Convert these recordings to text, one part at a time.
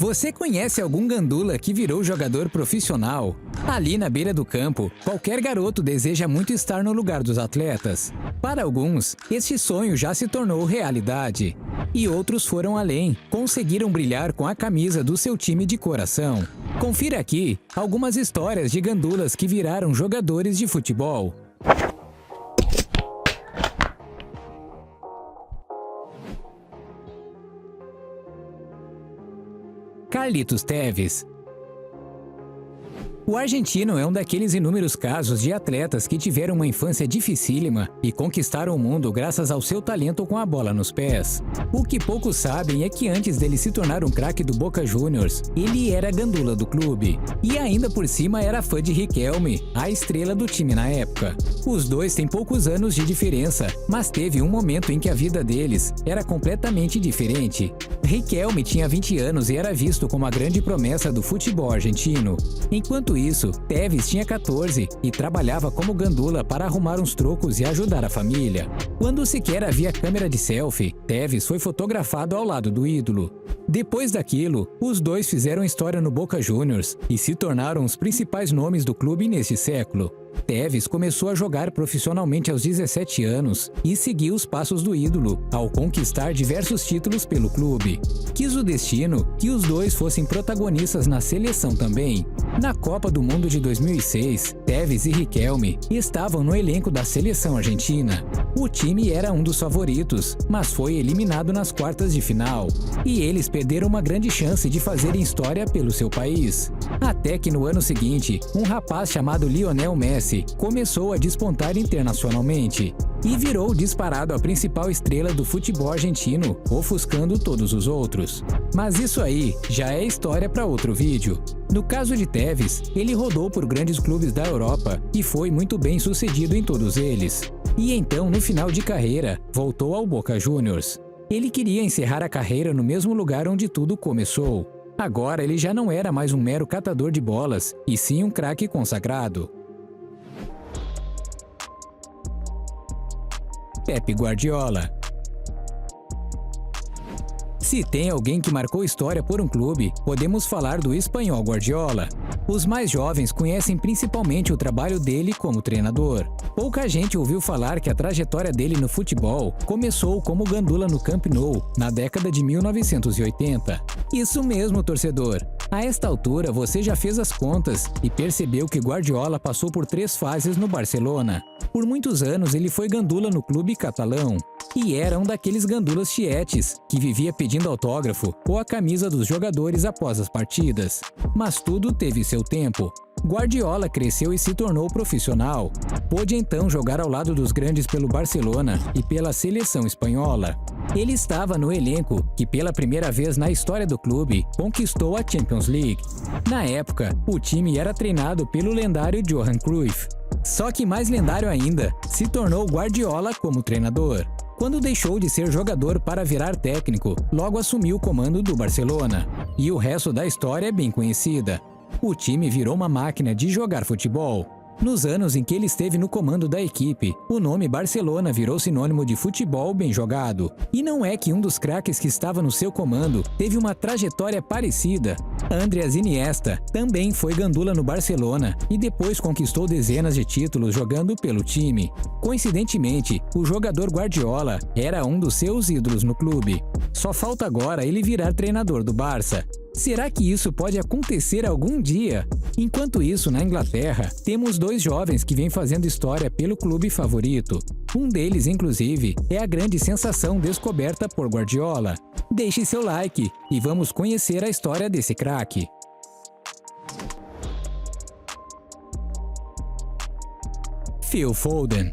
Você conhece algum gandula que virou jogador profissional? Ali na beira do campo, qualquer garoto deseja muito estar no lugar dos atletas. Para alguns, este sonho já se tornou realidade. E outros foram além, conseguiram brilhar com a camisa do seu time de coração. Confira aqui algumas histórias de gandulas que viraram jogadores de futebol. Carlitos Tevez. O argentino é um daqueles inúmeros casos de atletas que tiveram uma infância dificílima e conquistaram o mundo graças ao seu talento com a bola nos pés. O que poucos sabem é que antes dele se tornar um craque do Boca Juniors, ele era gandula do clube. E ainda por cima era fã de Riquelme, a estrela do time na época. Os dois têm poucos anos de diferença, mas teve um momento em que a vida deles era completamente diferente. Riquelme tinha 20 anos e era visto como a grande promessa do futebol argentino. Enquanto isso, Tevez tinha 14 e trabalhava como gandula para arrumar uns trocos e ajudar a família. Quando sequer havia câmera de selfie, Tevez foi fotografado ao lado do ídolo. Depois daquilo, os dois fizeram história no Boca Juniors e se tornaram os principais nomes do clube neste século. Tevez começou a jogar profissionalmente aos 17 anos e seguiu os passos do ídolo ao conquistar diversos títulos pelo clube. Quis o destino que os dois fossem protagonistas na seleção também. Na Copa do Mundo de 2006, Tevez e Riquelme estavam no elenco da seleção argentina. O time era um dos favoritos, mas foi eliminado nas quartas de final. E eles perderam uma grande chance de fazerem história pelo seu país. Até que no ano seguinte, um rapaz chamado Lionel Messi começou a despontar internacionalmente e virou disparado a principal estrela do futebol argentino, ofuscando todos os outros. Mas isso aí já é história para outro vídeo. No caso de Tevez, ele rodou por grandes clubes da Europa e foi muito bem sucedido em todos eles. E então, no final de carreira, voltou ao Boca Juniors. Ele queria encerrar a carreira no mesmo lugar onde tudo começou. Agora ele já não era mais um mero catador de bolas, e sim um craque consagrado. Pep Guardiola. Se tem alguém que marcou história por um clube, podemos falar do espanhol Guardiola. Os mais jovens conhecem principalmente o trabalho dele como treinador. Pouca gente ouviu falar que a trajetória dele no futebol começou como gandula no Camp Nou, na década de 1980. Isso mesmo, torcedor! A esta altura você já fez as contas e percebeu que Guardiola passou por 3 fases no Barcelona. Por muitos anos ele foi gandula no clube catalão. E era um daqueles gandulas tietes, que vivia pedindo autógrafo ou a camisa dos jogadores após as partidas. Mas tudo teve seu tempo. Guardiola cresceu e se tornou profissional. Pôde então jogar ao lado dos grandes pelo Barcelona e pela seleção espanhola. Ele estava no elenco que pela primeira vez na história do clube conquistou a Champions League. Na época, o time era treinado pelo lendário Johan Cruyff. Só que mais lendário ainda, se tornou Guardiola como treinador. Quando deixou de ser jogador para virar técnico, logo assumiu o comando do Barcelona. E o resto da história é bem conhecida. O time virou uma máquina de jogar futebol. Nos anos em que ele esteve no comando da equipe, o nome Barcelona virou sinônimo de futebol bem jogado. E não é que um dos craques que estava no seu comando teve uma trajetória parecida. Andrés Iniesta também foi gandula no Barcelona e depois conquistou dezenas de títulos jogando pelo time. Coincidentemente, o jogador Guardiola era um dos seus ídolos no clube. Só falta agora ele virar treinador do Barça. Será que isso pode acontecer algum dia? Enquanto isso, na Inglaterra, temos 2 jovens que vêm fazendo história pelo clube favorito. Um deles, inclusive, é a grande sensação descoberta por Guardiola. Deixe seu like e vamos conhecer a história desse craque. Phil Foden.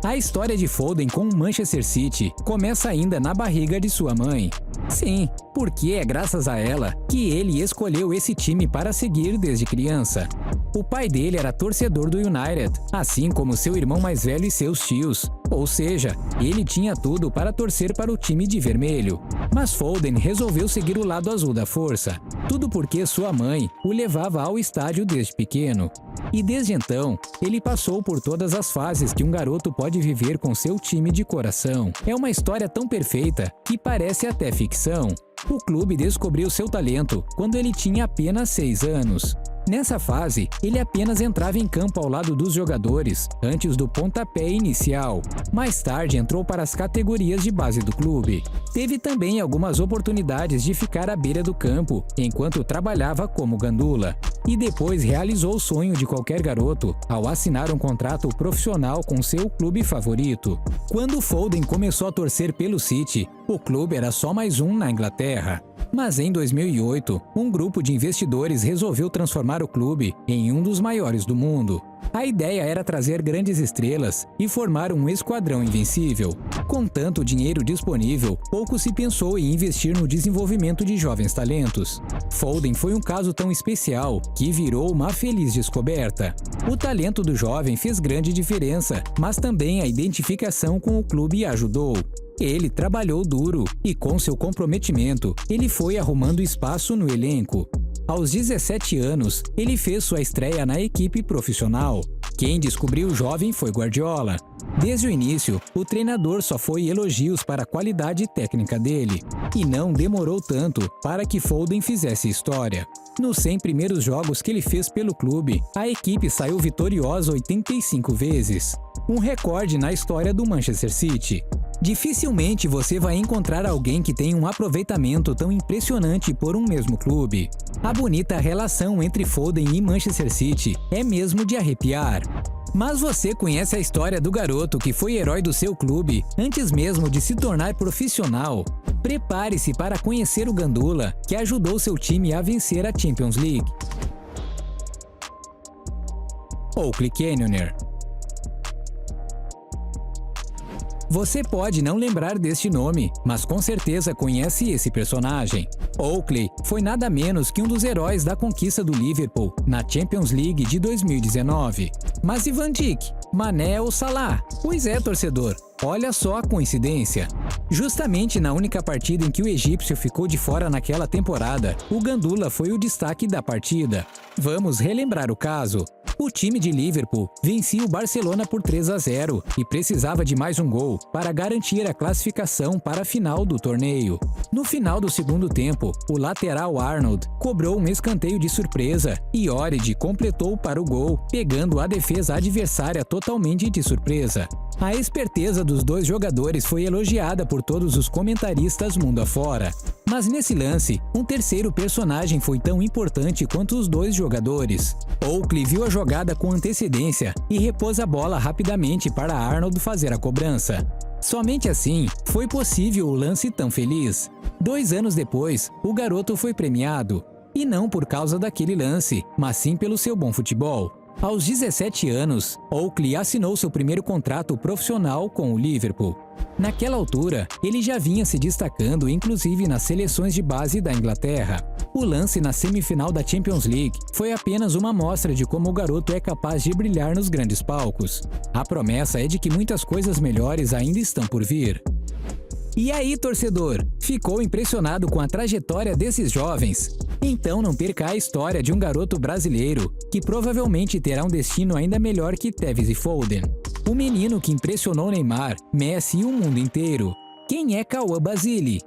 A história de Foden com o Manchester City começa ainda na barriga de sua mãe. Sim, porque é graças a ela que ele escolheu esse time para seguir desde criança. O pai dele era torcedor do United, assim como seu irmão mais velho e seus tios. Ou seja, ele tinha tudo para torcer para o time de vermelho. Mas Foden resolveu seguir o lado azul da força. Tudo porque sua mãe o levava ao estádio desde pequeno. E desde então, ele passou por todas as fases que um garoto pode viver com seu time de coração. É uma história tão perfeita que parece até ficção. O clube descobriu seu talento quando ele tinha apenas 6 anos. Nessa fase, ele apenas entrava em campo ao lado dos jogadores, antes do pontapé inicial. Mais tarde entrou para as categorias de base do clube. Teve também algumas oportunidades de ficar à beira do campo, enquanto trabalhava como gandula. E depois realizou o sonho de qualquer garoto, ao assinar um contrato profissional com seu clube favorito. Quando Foden começou a torcer pelo City, o clube era só mais um na Inglaterra. Mas em 2008, um grupo de investidores resolveu transformar o clube em um dos maiores do mundo. A ideia era trazer grandes estrelas e formar um esquadrão invencível. Com tanto dinheiro disponível, pouco se pensou em investir no desenvolvimento de jovens talentos. Foden foi um caso tão especial que virou uma feliz descoberta. O talento do jovem fez grande diferença, mas também a identificação com o clube ajudou. Ele trabalhou duro e, com seu comprometimento, ele foi arrumando espaço no elenco. Aos 17 anos, ele fez sua estreia na equipe profissional. Quem descobriu o jovem foi Guardiola. Desde o início, o treinador só foi elogios para a qualidade técnica dele. E não demorou tanto para que Foden fizesse história. Nos 100 primeiros jogos que ele fez pelo clube, a equipe saiu vitoriosa 85 vezes. Um recorde na história do Manchester City. Dificilmente você vai encontrar alguém que tenha um aproveitamento tão impressionante por um mesmo clube. A bonita relação entre Foden e Manchester City é mesmo de arrepiar. Mas você conhece a história do garoto que foi herói do seu clube antes mesmo de se tornar profissional? Prepare-se para conhecer o gandula que ajudou seu time a vencer a Champions League. Oakley Canyoner. Você pode não lembrar deste nome, mas com certeza conhece esse personagem. Oakley foi nada menos que um dos heróis da conquista do Liverpool na Champions League de 2019. Mas e Van Dijk, Mané ou Salah? Pois é, torcedor, olha só a coincidência. Justamente na única partida em que o egípcio ficou de fora naquela temporada, o gandula foi o destaque da partida. Vamos relembrar o caso. O time de Liverpool vencia o Barcelona por 3-0 e precisava de mais um gol para garantir a classificação para a final do torneio. No final do segundo tempo, o lateral Arnold cobrou um escanteio de surpresa e Origi completou para o gol, pegando a defesa adversária totalmente de surpresa. A esperteza dos dois jogadores foi elogiada por todos os comentaristas mundo afora. Mas nesse lance, um terceiro personagem foi tão importante quanto os dois jogadores. Oakley viu a jogada com antecedência e repôs a bola rapidamente para Arnold fazer a cobrança. Somente assim foi possível o lance tão feliz. 2 anos depois, o garoto foi premiado. E não por causa daquele lance, mas sim pelo seu bom futebol. Aos 17 anos, Oakley assinou seu primeiro contrato profissional com o Liverpool. Naquela altura, ele já vinha se destacando inclusive nas seleções de base da Inglaterra. O lance na semifinal da Champions League foi apenas uma amostra de como o garoto é capaz de brilhar nos grandes palcos. A promessa é de que muitas coisas melhores ainda estão por vir. E aí, torcedor, ficou impressionado com a trajetória desses jovens? Então não perca a história de um garoto brasileiro que provavelmente terá um destino ainda melhor que Tevez e Foden. O menino que impressionou Neymar, Messi e o mundo inteiro. Quem é Cauã Basile?